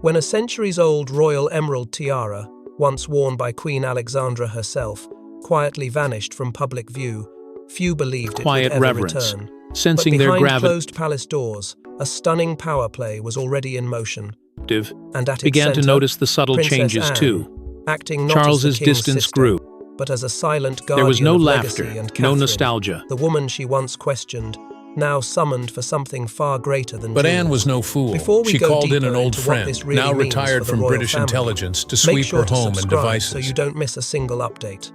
When a centuries-old royal emerald tiara, once worn by Queen Alexandra herself, quietly vanished from public view, few believed it would ever return. Sensing but their behind gravity, closed palace doors, a stunning power play was already in motion. And at its began to center, notice the subtle Princess changes Anne, too. acting not Charles's as the king's distance sister, grew. but as a silent There was guardian no of laughter, legacy, and no Catherine, nostalgia. the woman she once questioned, now summoned for something far greater than But jewels. Anne was no fool. Before we She go called in deeper an old into what friend, this really now means retired for the from royal British family, intelligence, to make sweep sure her to home and subscribe devices. so you don't miss a single update.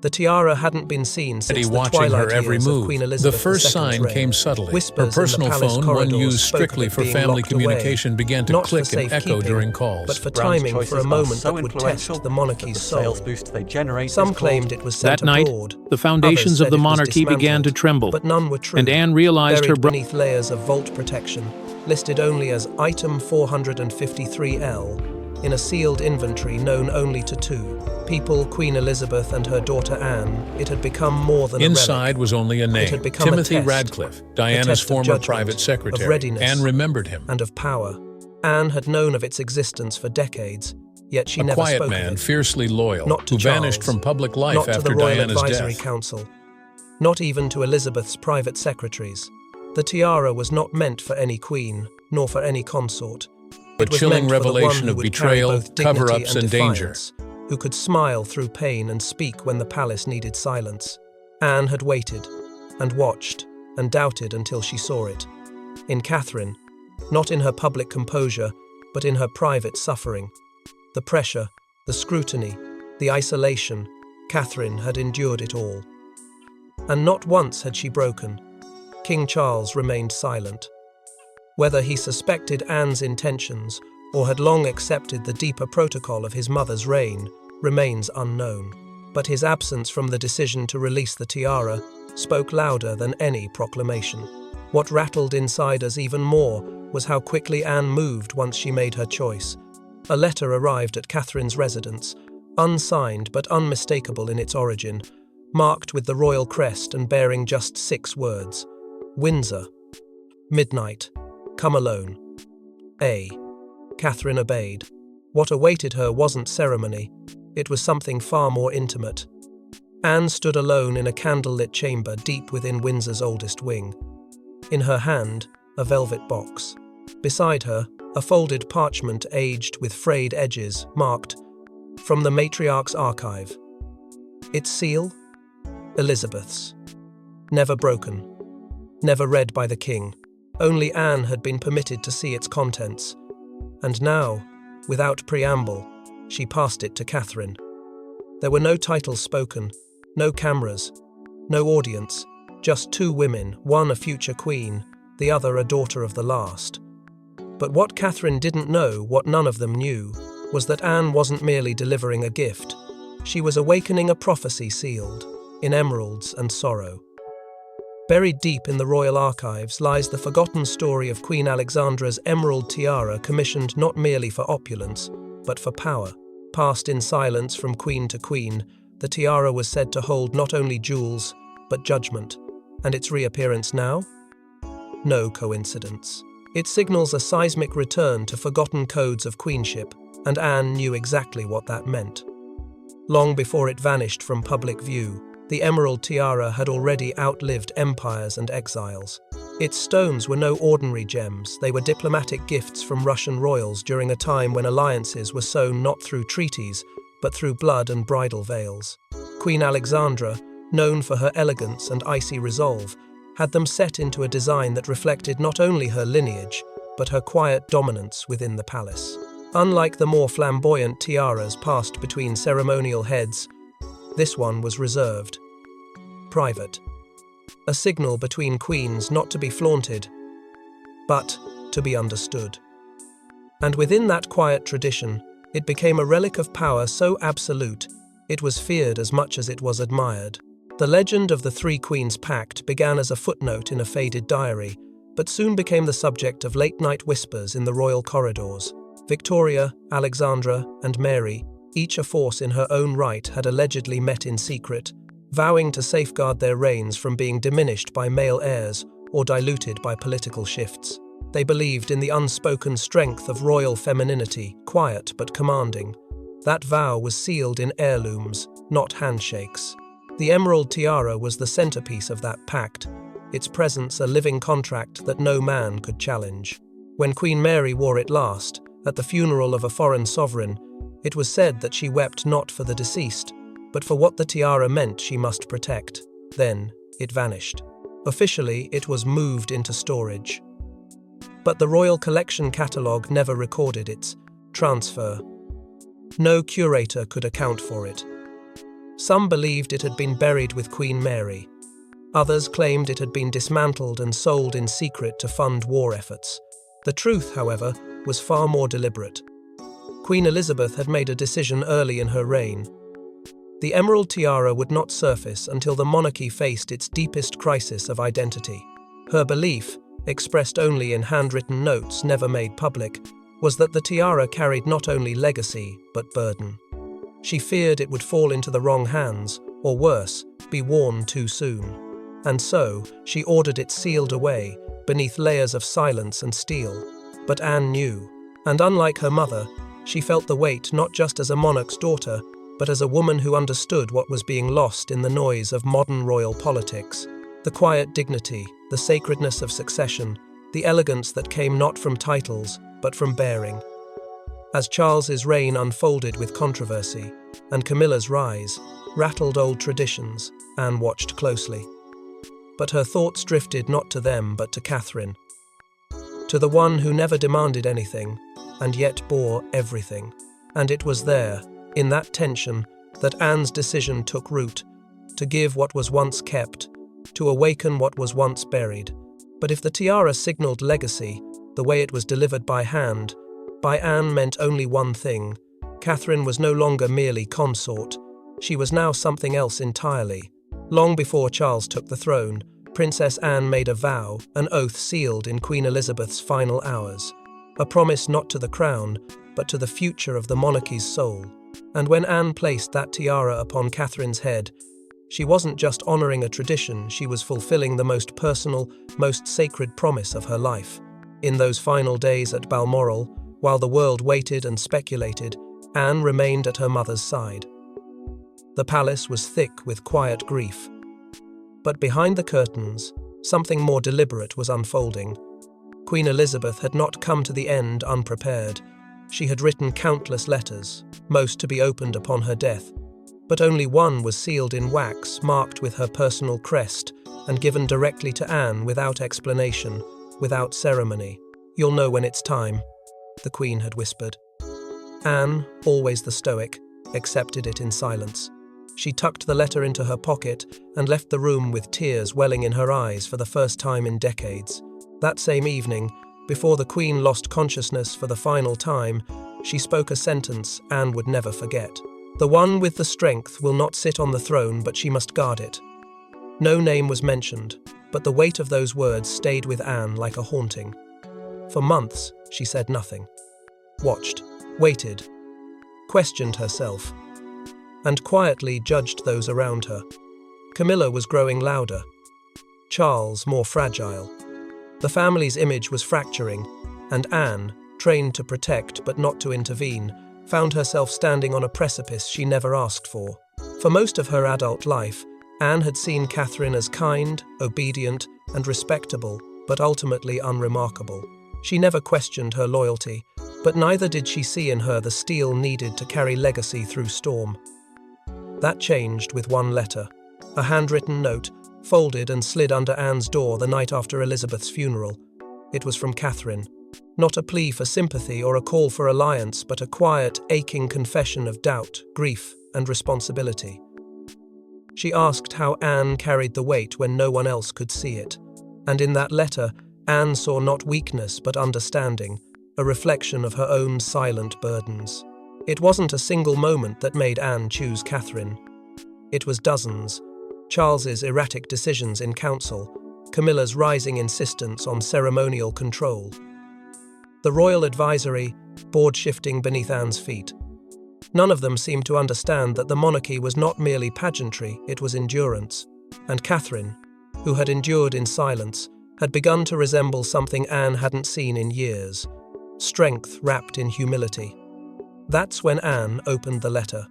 The tiara hadn't been seen since the watching twilight her every years move. of Queen Elizabeth The first II's sign reign. came subtly. Whispers Her in the personal palace phone, one corridors used spoke strictly of it for being family locked away, communication, began to not for click and echo safekeeping, during calls. but for Brand's timing for a choices are moment so that would influential test the that monarchy's the soul. sales boost they generate Some is claimed called- it was sent That night, abroad. the foundations Others of said the it was monarchy began to dismantled, tremble, but none were true. and Anne realized Buried her brother. beneath layers of vault protection, listed only as Item 453L, in a sealed inventory known only to two people, Queen Elizabeth and her daughter Anne, it had become more than a relic. Inside was only a It name, had become Timothy a test, Radcliffe, a Diana's test of former judgment, private of secretary. readiness, Anne remembered him. and of power. Anne had known of its existence for decades, yet she A never quiet spoke man, of it. fiercely loyal, Not to who vanished Charles, from public life not to after the Royal Diana's Advisory death. Council, not even to Elizabeth's private secretaries. The tiara was not meant for any queen, nor for any consort. A It was chilling meant for the one revelation who of would carry betrayal, both dignity cover-ups, and danger. defiance, who could smile through pain and speak when the palace needed silence. Anne had waited, and watched, and doubted until she saw it. In Catherine, not in her public composure, but in her private suffering. The pressure, the scrutiny, the isolation, Catherine had endured it all. And not once had she broken. King Charles remained silent. Whether he suspected Anne's intentions or had long accepted the deeper protocol of his mother's reign remains unknown. But his absence from the decision to release the tiara spoke louder than any proclamation. What rattled inside us even more was how quickly Anne moved once she made her choice. A letter arrived at Catherine's residence, unsigned but unmistakable in its origin, marked with the royal crest and bearing just 6 words. Windsor. Midnight. Come alone. Catherine obeyed. What awaited her wasn't ceremony. It was something far more intimate. Anne stood alone in a candlelit chamber deep within Windsor's oldest wing. In her hand, a velvet box. Beside her, a folded parchment aged with frayed edges, marked, "From the Matriarch's Archive." Its seal? Elizabeth's. Never broken. Never read by the king. Only Anne had been permitted to see its contents. And now, without preamble, she passed it to Catherine. There were no titles spoken, no cameras, no audience, just 2 women, one a future queen, the other a daughter of the last. But what Catherine didn't know, what none of them knew, was that Anne wasn't merely delivering a gift. She was awakening a prophecy sealed in emeralds and sorrow. Buried deep in the royal archives lies the forgotten story of Queen Alexandra's emerald tiara, commissioned not merely for opulence, but for power. Passed in silence from queen to queen, the tiara was said to hold not only jewels, but judgment. And its reappearance now? No coincidence. It signals a seismic return to forgotten codes of queenship, and Anne knew exactly what that meant. Long before it vanished from public view, the emerald tiara had already outlived empires and exiles. Its stones were no ordinary gems, they were diplomatic gifts from Russian royals during a time when alliances were sewn not through treaties, but through blood and bridal veils. Queen Alexandra, known for her elegance and icy resolve, had them set into a design that reflected not only her lineage, but her quiet dominance within the palace. Unlike the more flamboyant tiaras passed between ceremonial heads, this one was reserved, private. A signal between queens not to be flaunted, but to be understood. And within that quiet tradition, it became a relic of power so absolute, it was feared as much as it was admired. The legend of the 3 Queens Pact began as a footnote in a faded diary, but soon became the subject of late-night whispers in the royal corridors. Victoria, Alexandra, and Mary, each a force in her own right, had allegedly met in secret, vowing to safeguard their reigns from being diminished by male heirs or diluted by political shifts. They believed in the unspoken strength of royal femininity, quiet but commanding. That vow was sealed in heirlooms, not handshakes. The emerald tiara was the centerpiece of that pact, its presence a living contract that no man could challenge. When Queen Mary wore it last, at the funeral of a foreign sovereign, it was said that she wept not for the deceased, but for what the tiara meant she must protect. Then, it vanished. Officially, it was moved into storage. But the Royal Collection catalogue never recorded its transfer. No curator could account for it. Some believed it had been buried with Queen Mary. Others claimed it had been dismantled and sold in secret to fund war efforts. The truth, however, was far more deliberate. Queen Elizabeth had made a decision early in her reign. The emerald tiara would not surface until the monarchy faced its deepest crisis of identity. Her belief, expressed only in handwritten notes never made public, was that the tiara carried not only legacy but burden. She feared it would fall into the wrong hands, or worse, be worn too soon. And so, she ordered it sealed away, beneath layers of silence and steel. But Anne knew, and unlike her mother, she felt the weight not just as a monarch's daughter, but as a woman who understood what was being lost in the noise of modern royal politics. The quiet dignity, the sacredness of succession, the elegance that came not from titles, but from bearing. As Charles's reign unfolded with controversy, and Camilla's rise rattled old traditions, Anne watched closely. But her thoughts drifted not to them but to Catherine, to the one who never demanded anything, and yet bore everything. And it was there, in that tension, that Anne's decision took root, to give what was once kept, to awaken what was once buried. But if the tiara signaled legacy, the way it was delivered by hand, by Anne meant only one thing. Catherine was no longer merely consort, she was now something else entirely. Long before Charles took the throne, Princess Anne made a vow, an oath sealed in Queen Elizabeth's final hours. A promise not to the crown, but to the future of the monarchy's soul. And when Anne placed that tiara upon Catherine's head, she wasn't just honouring a tradition, she was fulfilling the most personal, most sacred promise of her life. In those final days at Balmoral, while the world waited and speculated, Anne remained at her mother's side. The palace was thick with quiet grief. But behind the curtains, something more deliberate was unfolding. Queen Elizabeth had not come to the end unprepared. She had written countless letters, most to be opened upon her death, but only one was sealed in wax, marked with her personal crest, and given directly to Anne without explanation, without ceremony. "You'll know when it's time," the Queen had whispered. Anne, always the stoic, accepted it in silence. She tucked the letter into her pocket and left the room with tears welling in her eyes for the first time in decades. That same evening, before the Queen lost consciousness for the final time, she spoke a sentence Anne would never forget. "The one with the strength will not sit on the throne, but she must guard it." No name was mentioned, but the weight of those words stayed with Anne like a haunting. For months, she said nothing. Watched, waited, questioned herself, and quietly judged those around her. Camilla was growing louder, Charles more fragile. The family's image was fracturing, and Anne, trained to protect but not to intervene, found herself standing on a precipice she never asked for. For most of her adult life, Anne had seen Catherine as kind, obedient, and respectable, but ultimately unremarkable. She never questioned her loyalty, but neither did she see in her the steel needed to carry legacy through storm. That changed with one letter, a handwritten note, folded and slid under Anne's door the night after Elizabeth's funeral. It was from Catherine. Not a plea for sympathy or a call for alliance, but a quiet, aching confession of doubt, grief, and responsibility. She asked how Anne carried the weight when no one else could see it. And in that letter, Anne saw not weakness but understanding, a reflection of her own silent burdens. It wasn't a single moment that made Anne choose Catherine. It was dozens. Charles's erratic decisions in council, Camilla's rising insistence on ceremonial control, the royal advisory, board shifting beneath Anne's feet. None of them seemed to understand that the monarchy was not merely pageantry, it was endurance. And Catherine, who had endured in silence, had begun to resemble something Anne hadn't seen in years, strength wrapped in humility. That's when Anne opened the letter,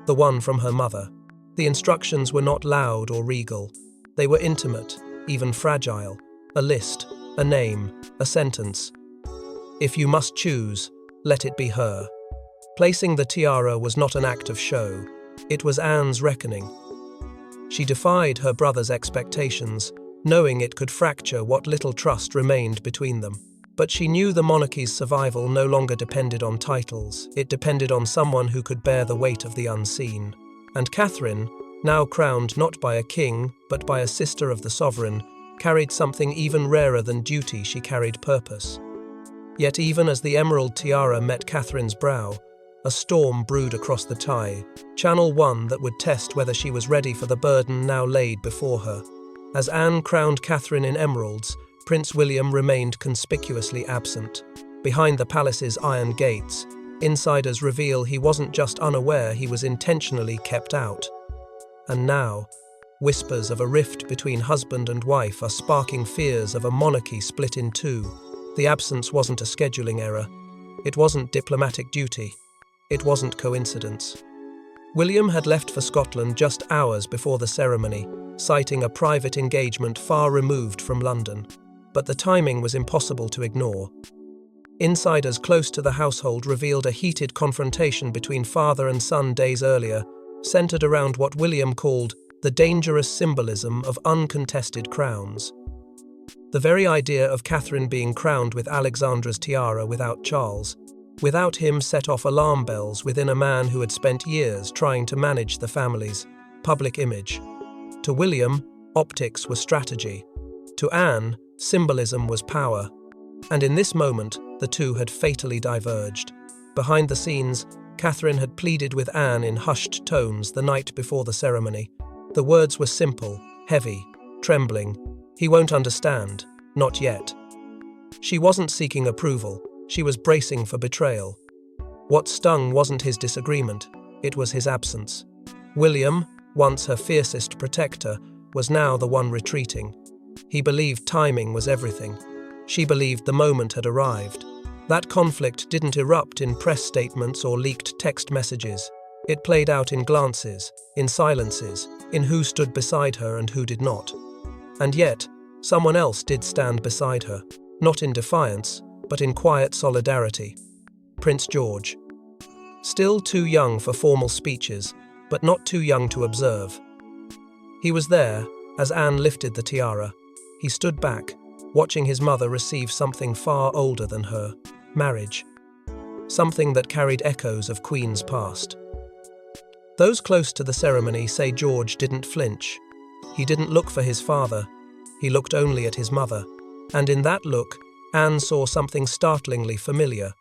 the one from her mother. The instructions were not loud or regal. They were intimate, even fragile. A list, a name, a sentence. If you must choose, let it be her. Placing the tiara was not an act of show. It was Anne's reckoning. She defied her brother's expectations, knowing it could fracture what little trust remained between them. But she knew the monarchy's survival no longer depended on titles. It depended on someone who could bear the weight of the unseen. And Catherine, now crowned not by a king, but by a sister of the sovereign, carried something even rarer than duty. She carried purpose. Yet even as the emerald tiara met Catherine's brow, a storm brewed across the Tay, channel one that would test whether she was ready for the burden now laid before her. As Anne crowned Catherine in emeralds, Prince William remained conspicuously absent. Behind the palace's iron gates, insiders reveal he wasn't just unaware, he was intentionally kept out. And now, whispers of a rift between husband and wife are sparking fears of a monarchy split in two. The absence wasn't a scheduling error. It wasn't diplomatic duty. It wasn't coincidence. William had left for Scotland just hours before the ceremony, citing a private engagement far removed from London. But the timing was impossible to ignore. Insiders close to the household revealed a heated confrontation between father and son days earlier, centered around what William called the dangerous symbolism of uncontested crowns. The very idea of Catherine being crowned with Alexandra's tiara without Charles, without him, set off alarm bells within a man who had spent years trying to manage the family's public image. To William, optics were strategy. To Anne, symbolism was power. And in this moment, the two had fatally diverged. Behind the scenes, Catherine had pleaded with Anne in hushed tones the night before the ceremony. The words were simple, heavy, trembling. He won't understand, not yet. She wasn't seeking approval, she was bracing for betrayal. What stung wasn't his disagreement, it was his absence. William, once her fiercest protector, was now the one retreating. He believed timing was everything. She believed the moment had arrived. That conflict didn't erupt in press statements or leaked text messages. It played out in glances, in silences, in who stood beside her and who did not. And yet, someone else did stand beside her, not in defiance, but in quiet solidarity. Prince George. Still too young for formal speeches, but not too young to observe. He was there, as Anne lifted the tiara. He stood back, watching his mother receive something far older than her, marriage. Something that carried echoes of Queen's past. Those close to the ceremony say George didn't flinch. He didn't look for his father, he looked only at his mother. And in that look, Anne saw something startlingly familiar.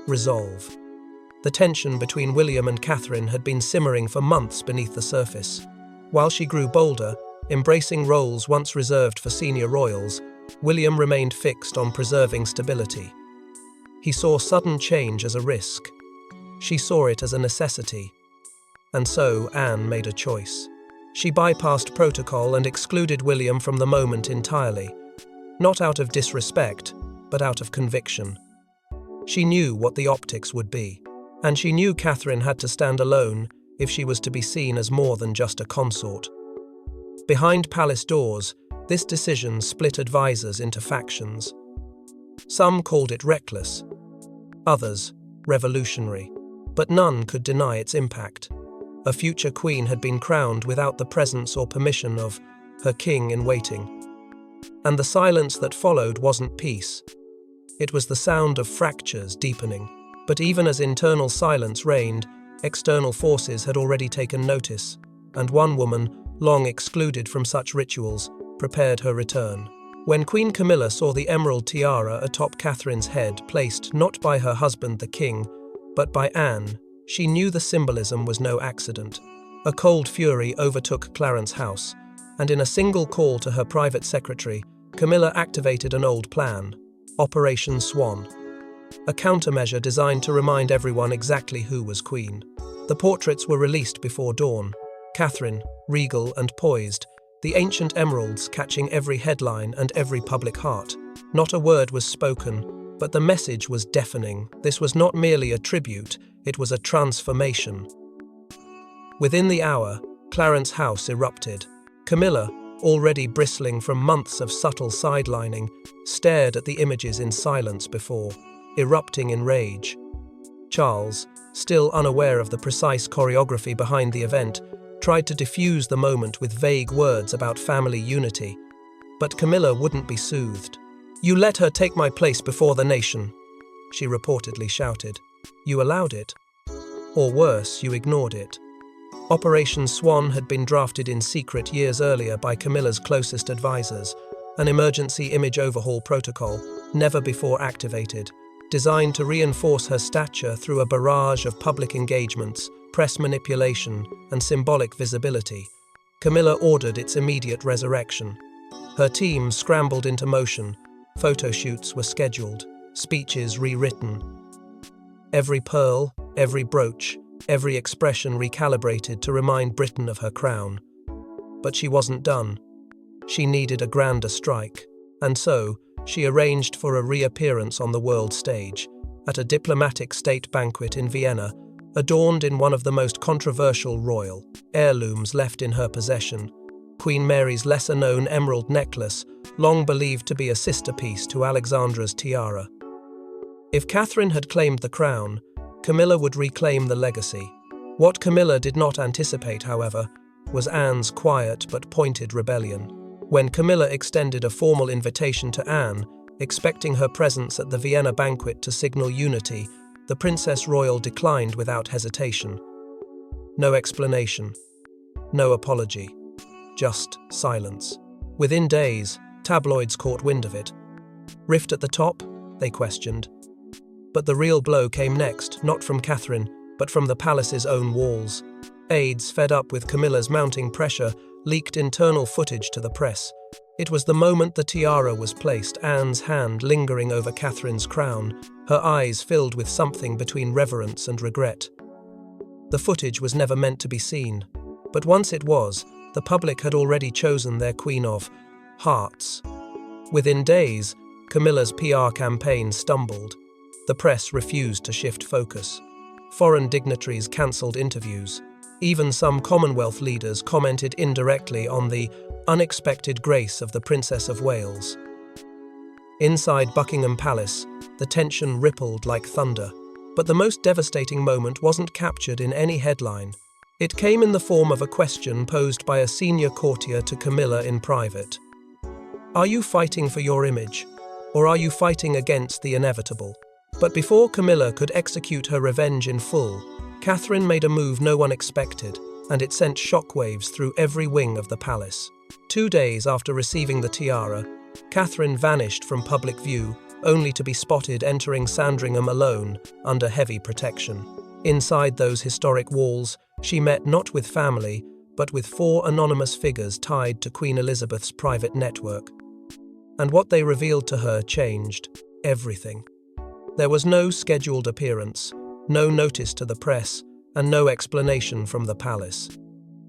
Resolve. The tension between William and Catherine had been simmering for months beneath the surface. While she grew bolder, embracing roles once reserved for senior royals, William remained fixed on preserving stability. He saw sudden change as a risk. She saw it as a necessity. And so Anne made a choice. She bypassed protocol and excluded William from the moment entirely, not out of disrespect, but out of conviction. She knew what the optics would be, and she knew Catherine had to stand alone if she was to be seen as more than just a consort. Behind palace doors, this decision split advisors into factions. Some called it reckless, others revolutionary, but none could deny its impact. A future queen had been crowned without the presence or permission of her king-in-waiting. And the silence that followed wasn't peace. It was the sound of fractures deepening. But even as internal silence reigned, external forces had already taken notice, and one woman, long excluded from such rituals, prepared her return. When Queen Camilla saw the emerald tiara atop Catherine's head, placed not by her husband the king, but by Anne, she knew the symbolism was no accident. A cold fury overtook Clarence House, and in a single call to her private secretary, Camilla activated an old plan, Operation Swan, a countermeasure designed to remind everyone exactly who was queen. The portraits were released before dawn. Catherine, regal and poised, the ancient emeralds catching every headline and every public heart. Not a word was spoken, but the message was deafening. This was not merely a tribute, it was a transformation. Within the hour, Clarence's house erupted. Camilla, already bristling from months of subtle sidelining, stared at the images in silence before, erupting in rage. Charles, still unaware of the precise choreography behind the event, tried to diffuse the moment with vague words about family unity. But Camilla wouldn't be soothed. "You let her take my place before the nation," she reportedly shouted. "You allowed it. Or worse, you ignored it." Operation Swan had been drafted in secret years earlier by Camilla's closest advisors, an emergency image overhaul protocol, never before activated, designed to reinforce her stature through a barrage of public engagements, press manipulation, and symbolic visibility. Camilla ordered its immediate resurrection. Her team scrambled into motion. Photo shoots were scheduled, speeches rewritten. Every pearl, every brooch, every expression recalibrated to remind Britain of her crown. But she wasn't done. She needed a grander strike, and so she arranged for a reappearance on the world stage, at a diplomatic state banquet in Vienna, adorned in one of the most controversial royal heirlooms left in her possession, Queen Mary's lesser-known emerald necklace, long believed to be a sister piece to Alexandra's tiara. If Catherine had claimed the crown, Camilla would reclaim the legacy. What Camilla did not anticipate, however, was Anne's quiet but pointed rebellion. When Camilla extended a formal invitation to Anne, expecting her presence at the Vienna banquet to signal unity, the Princess Royal declined without hesitation. No explanation, no apology, just silence. Within days, tabloids caught wind of it. Rift at the top? They questioned. But the real blow came next, not from Catherine, but from the palace's own walls. Aides, fed up with Camilla's mounting pressure, leaked internal footage to the press. It was the moment the tiara was placed, Anne's hand lingering over Catherine's crown, her eyes filled with something between reverence and regret. The footage was never meant to be seen, but once it was, the public had already chosen their Queen of Hearts. Within days, Camilla's PR campaign stumbled. The press refused to shift focus. Foreign dignitaries cancelled interviews. Even some Commonwealth leaders commented indirectly on the unexpected grace of the Princess of Wales. Inside Buckingham Palace, the tension rippled like thunder. But the most devastating moment wasn't captured in any headline. It came in the form of a question posed by a senior courtier to Camilla in private. "Are you fighting for your image, or are you fighting against the inevitable?" But before Camilla could execute her revenge in full, Catherine made a move no one expected, and it sent shockwaves through every wing of the palace. 2 days after receiving the tiara, Catherine vanished from public view, only to be spotted entering Sandringham alone, under heavy protection. Inside those historic walls, she met not with family, but with 4 anonymous figures tied to Queen Elizabeth's private network. And what they revealed to her changed everything. There was no scheduled appearance, no notice to the press, and no explanation from the palace.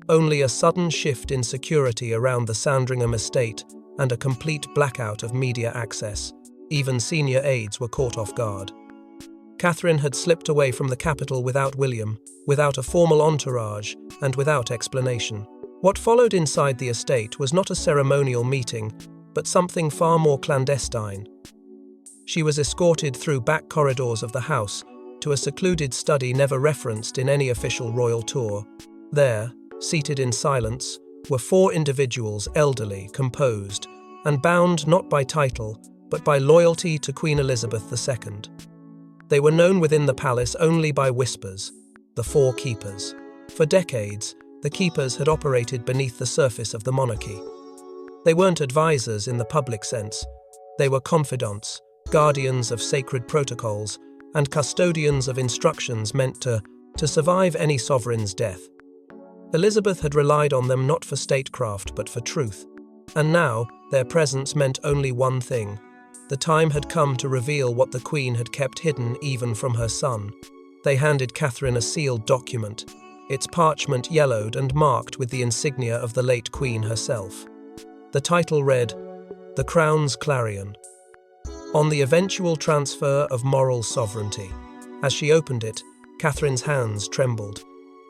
Only a sudden shift in security around the Sandringham estate and a complete blackout of media access. Even senior aides were caught off guard. Catherine had slipped away from the capital without William, without a formal entourage, and without explanation. What followed inside the estate was not a ceremonial meeting, but something far more clandestine. She was escorted through back corridors of the house to a secluded study never referenced in any official royal tour. There, seated in silence, were 4 individuals, elderly, composed, and bound not by title, but by loyalty to Queen Elizabeth II. They were known within the palace only by whispers, the 4 keepers. For decades, the keepers had operated beneath the surface of the monarchy. They weren't advisors in the public sense. They were confidants, guardians of sacred protocols, and custodians of instructions meant to survive any sovereign's death. Elizabeth had relied on them not for statecraft but for truth, and now their presence meant only one thing. The time had come to reveal what the Queen had kept hidden even from her son. They handed Catherine a sealed document, its parchment yellowed and marked with the insignia of the late Queen herself. The title read, "The Crown's Clarion." On the eventual transfer of moral sovereignty. As she opened it, Catherine's hands trembled.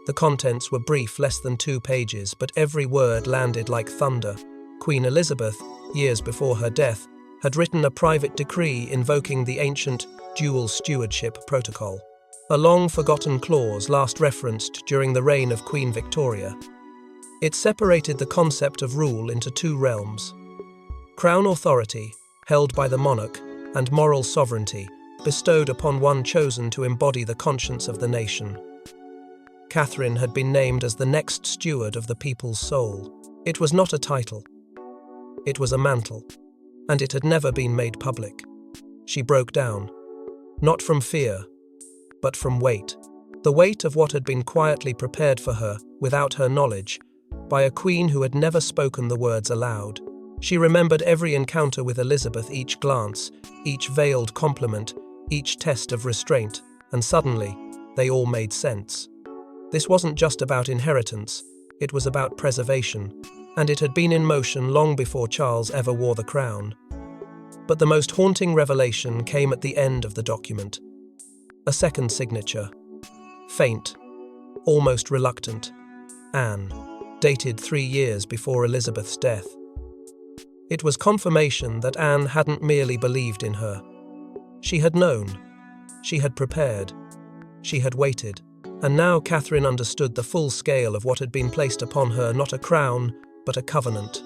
The contents were brief, less than 2 pages, but every word landed like thunder. Queen Elizabeth, years before her death, had written a private decree invoking the ancient dual stewardship protocol, a long-forgotten clause last referenced during the reign of Queen Victoria. It separated the concept of rule into 2 realms: crown authority, held by the monarch, and moral sovereignty, bestowed upon one chosen to embody the conscience of the nation. Catherine had been named as the next steward of the people's soul. It was not a title. It was a mantle, and it had never been made public. She broke down, not from fear, but from weight. The weight of what had been quietly prepared for her, without her knowledge, by a queen who had never spoken the words aloud. She remembered every encounter with Elizabeth, each glance, each veiled compliment, each test of restraint, and suddenly, they all made sense. This wasn't just about inheritance, it was about preservation, and it had been in motion long before Charles ever wore the crown. But the most haunting revelation came at the end of the document. A second signature. Faint, almost reluctant. Anne, dated 3 years before Elizabeth's death. It was confirmation that Anne hadn't merely believed in her. She had known. She had prepared. She had waited. And now Catherine understood the full scale of what had been placed upon her, not a crown, but a covenant.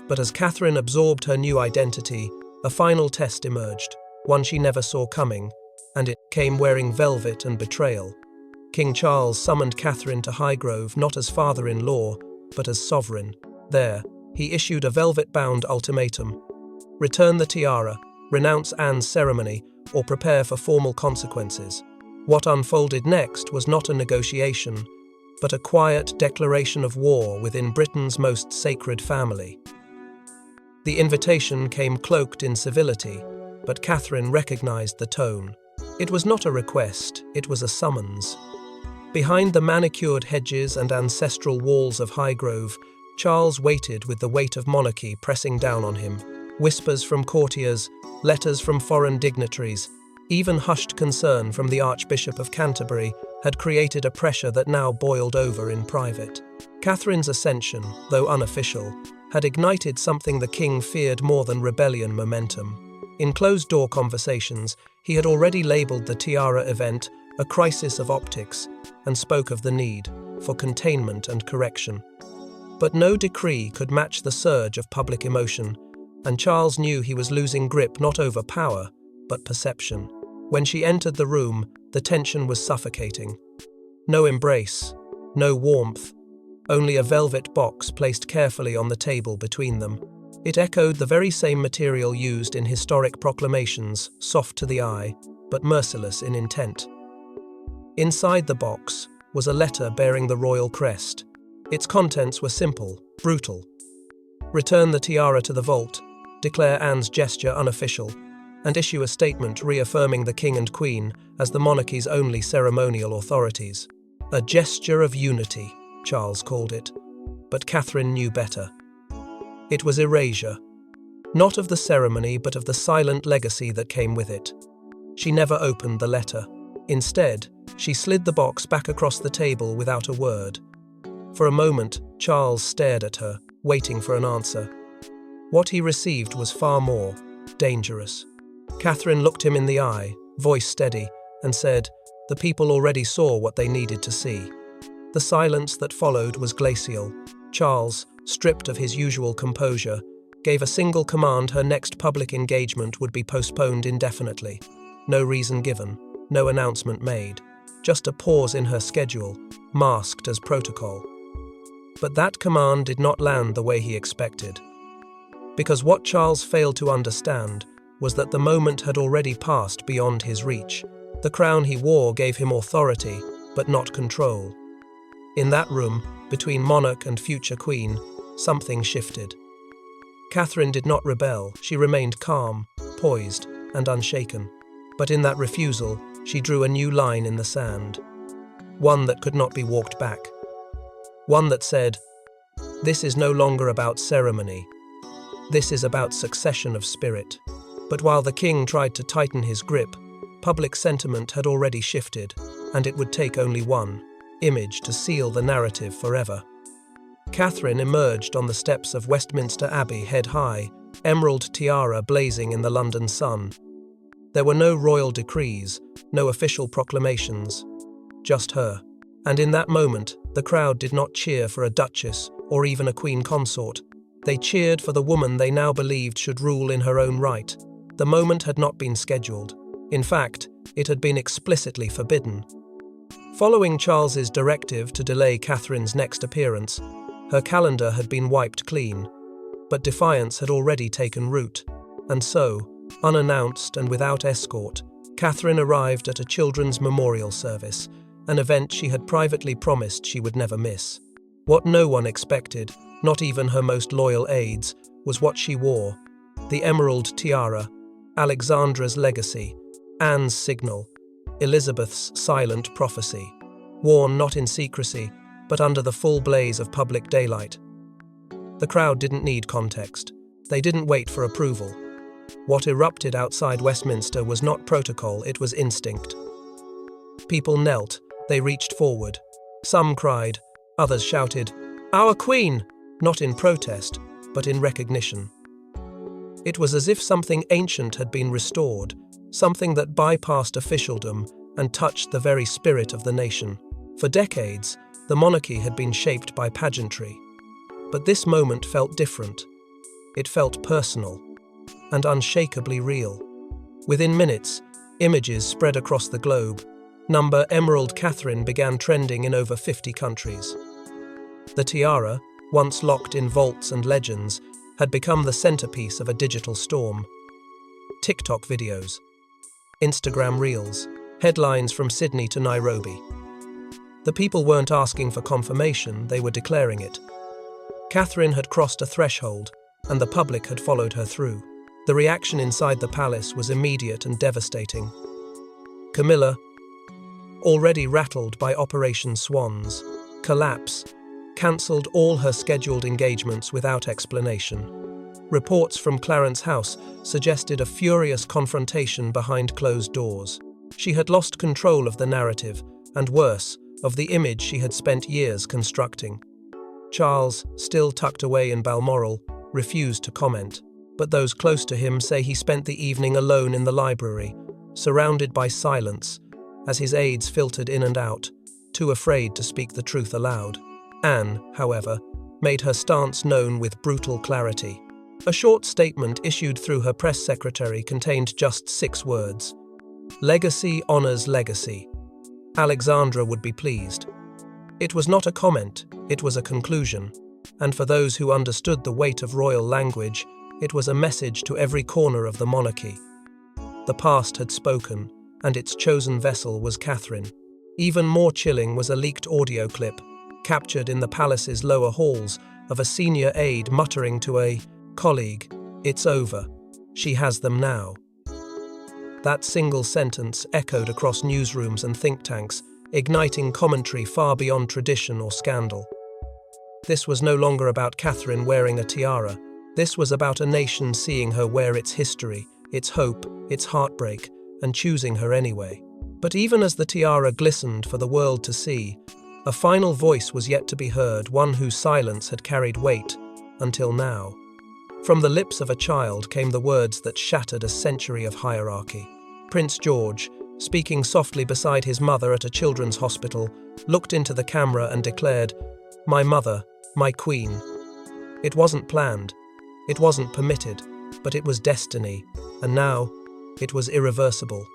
But as Catherine absorbed her new identity, a final test emerged, one she never saw coming, and it came wearing velvet and betrayal. King Charles summoned Catherine to Highgrove not as father-in-law, but as sovereign. There, he issued a velvet-bound ultimatum: return the tiara, renounce Anne's ceremony, or prepare for formal consequences. What unfolded next was not a negotiation, but a quiet declaration of war within Britain's most sacred family. The invitation came cloaked in civility, but Catherine recognized the tone. It was not a request, it was a summons. Behind the manicured hedges and ancestral walls of Highgrove, Charles waited with the weight of monarchy pressing down on him. Whispers from courtiers, letters from foreign dignitaries, even hushed concern from the Archbishop of Canterbury had created a pressure that now boiled over in private. Catherine's ascension, though unofficial, had ignited something the king feared more than rebellion momentum. In closed-door conversations, he had already labelled the tiara event a crisis of optics and spoke of the need for containment and correction. But no decree could match the surge of public emotion, and Charles knew he was losing grip not over power, but perception. When she entered the room, the tension was suffocating. No embrace, no warmth, only a velvet box placed carefully on the table between them. It echoed the very same material used in historic proclamations, soft to the eye, but merciless in intent. Inside the box was a letter bearing the royal crest. Its contents were simple, brutal. Return the tiara to the vault, declare Anne's gesture unofficial, and issue a statement reaffirming the king and queen as the monarchy's only ceremonial authorities. A gesture of unity, Charles called it, but Catherine knew better. It was erasure, not of the ceremony but of the silent legacy that came with it. She never opened the letter. Instead, she slid the box back across the table without a word. For a moment, Charles stared at her, waiting for an answer. What he received was far more dangerous. Catherine looked him in the eye, voice steady, and said, "The people already saw what they needed to see." The silence that followed was glacial. Charles, stripped of his usual composure, gave a single command: her next public engagement would be postponed indefinitely. No reason given, no announcement made, just a pause in her schedule, masked as protocol. But that command did not land the way he expected. Because what Charles failed to understand was that the moment had already passed beyond his reach. The crown he wore gave him authority, but not control. In that room, between monarch and future queen, something shifted. Catherine did not rebel. She remained calm, poised, and unshaken. But in that refusal, she drew a new line in the sand. One that could not be walked back. One that said, "This is no longer about ceremony. This is about succession of spirit." But while the king tried to tighten his grip, public sentiment had already shifted, and it would take only one image to seal the narrative forever. Catherine emerged on the steps of Westminster Abbey head high, emerald tiara blazing in the London sun. There were no royal decrees, no official proclamations, just her. And in that moment, the crowd did not cheer for a duchess or even a queen consort. They cheered for the woman they now believed should rule in her own right. The moment had not been scheduled. In fact, it had been explicitly forbidden. Following Charles's directive to delay Catherine's next appearance, her calendar had been wiped clean. But defiance had already taken root, and so, unannounced and without escort, Catherine arrived at a children's memorial service, an event she had privately promised she would never miss. What no one expected, not even her most loyal aides, was what she wore: the emerald tiara, Alexandra's legacy, Anne's signal, Elizabeth's silent prophecy, worn not in secrecy, but under the full blaze of public daylight. The crowd didn't need context. They didn't wait for approval. What erupted outside Westminster was not protocol, it was instinct. People knelt, they reached forward. Some cried, others shouted, "Our Queen!" not in protest, but in recognition. It was as if something ancient had been restored, something that bypassed officialdom and touched the very spirit of the nation. For decades, the monarchy had been shaped by pageantry. But this moment felt different. It felt personal and unshakably real. Within minutes, images spread across the globe. Number Emerald Catherine began trending in over 50 countries. The tiara, once locked in vaults and legends, had become the centerpiece of a digital storm. TikTok videos, Instagram reels, headlines from Sydney to Nairobi. The people weren't asking for confirmation, they were declaring it. Catherine had crossed a threshold, and the public had followed her through. The reaction inside the palace was immediate and devastating. Camilla, already rattled by Operation Swan's collapse, cancelled all her scheduled engagements without explanation. Reports from Clarence House suggested a furious confrontation behind closed doors. She had lost control of the narrative, and worse, of the image she had spent years constructing. Charles, still tucked away in Balmoral, refused to comment, but those close to him say he spent the evening alone in the library, surrounded by silence, as his aides filtered in and out, too afraid to speak the truth aloud. Anne, however, made her stance known with brutal clarity. A short statement issued through her press secretary contained just 6 words. "Legacy honors legacy. Alexandra would be pleased." It was not a comment, it was a conclusion, and for those who understood the weight of royal language, it was a message to every corner of the monarchy. The past had spoken, and its chosen vessel was Catherine. Even more chilling was a leaked audio clip, captured in the palace's lower halls, of a senior aide muttering to a colleague, "It's over. She has them now." That single sentence echoed across newsrooms and think tanks, igniting commentary far beyond tradition or scandal. This was no longer about Catherine wearing a tiara. This was about a nation seeing her wear its history, its hope, its heartbreak, and choosing her anyway. But even as the tiara glistened for the world to see, a final voice was yet to be heard, one whose silence had carried weight, until now. From the lips of a child came the words that shattered a century of hierarchy. Prince George, speaking softly beside his mother at a children's hospital, looked into the camera and declared, "My mother, my queen." It wasn't planned, it wasn't permitted, but it was destiny, and now it was irreversible.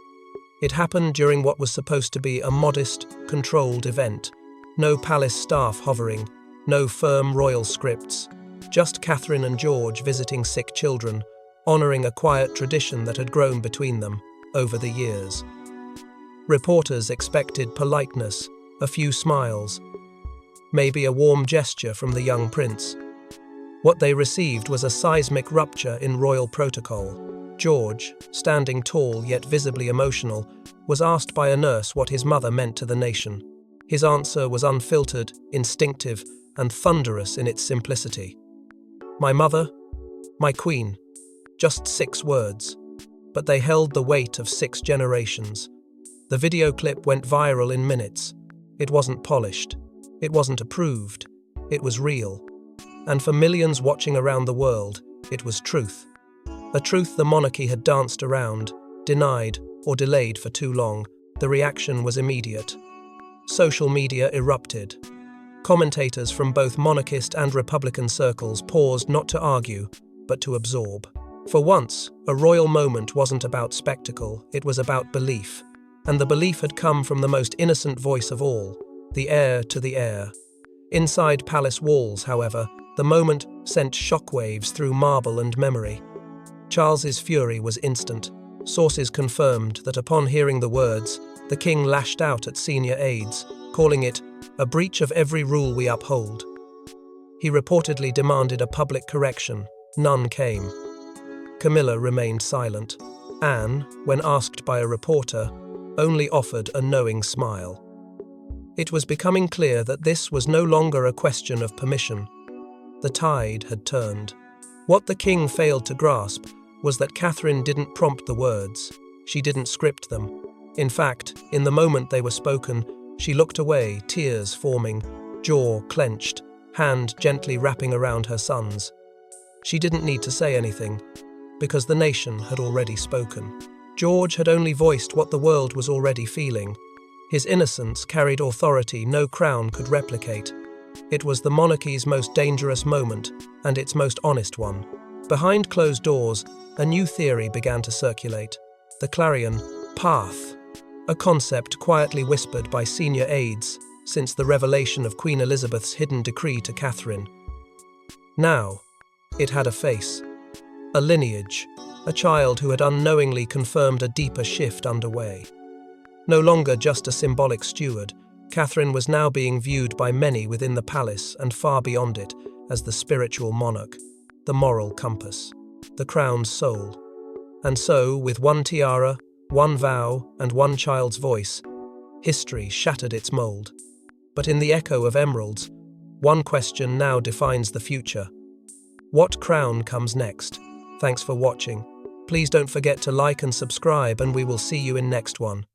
It happened during what was supposed to be a modest, controlled event. No palace staff hovering, no firm royal scripts, just Catherine and George visiting sick children, honouring a quiet tradition that had grown between them over the years. Reporters expected politeness, a few smiles, maybe a warm gesture from the young prince. What they received was a seismic rupture in royal protocol. George, standing tall yet visibly emotional, was asked by a nurse what his mother meant to the nation. His answer was unfiltered, instinctive, and thunderous in its simplicity. My mother, my queen, just 6 words, but they held the weight of 6 generations. The video clip went viral in minutes. It wasn't polished. It wasn't approved. It was real. And for millions watching around the world, it was truth. A truth the monarchy had danced around, denied, or delayed for too long. The reaction was immediate. Social media erupted. Commentators from both monarchist and Republican circles paused not to argue, but to absorb. For once, a royal moment wasn't about spectacle, it was about belief. And the belief had come from the most innocent voice of all, the heir to the heir. Inside palace walls, however, the moment sent shockwaves through marble and memory. Charles's fury was instant. Sources confirmed that upon hearing the words, the king lashed out at senior aides, calling it a breach of every rule we uphold. He reportedly demanded a public correction. None came. Camilla remained silent. Anne, when asked by a reporter, only offered a knowing smile. It was becoming clear that this was no longer a question of permission. The tide had turned. What the king failed to grasp was that Catherine didn't prompt the words. She didn't script them. In fact, in the moment they were spoken, she looked away, tears forming, jaw clenched, hand gently wrapping around her son's. She didn't need to say anything, because the nation had already spoken. George had only voiced what the world was already feeling. His innocence carried authority no crown could replicate. It was the monarchy's most dangerous moment, and its most honest one. Behind closed doors, a new theory began to circulate. The Clarion Path, a concept quietly whispered by senior aides since the revelation of Queen Elizabeth's hidden decree to Catherine. Now, it had a face, a lineage, a child who had unknowingly confirmed a deeper shift underway. No longer just a symbolic steward, Catherine was now being viewed by many within the palace and far beyond it as the spiritual monarch, the moral compass, the crown's soul. And so, with one tiara, one vow, and one child's voice, history shattered its mold. But in the echo of emeralds, one question now defines the future. What crown comes next? Thanks for watching. Please don't forget to like and subscribe, and we will see you in next one.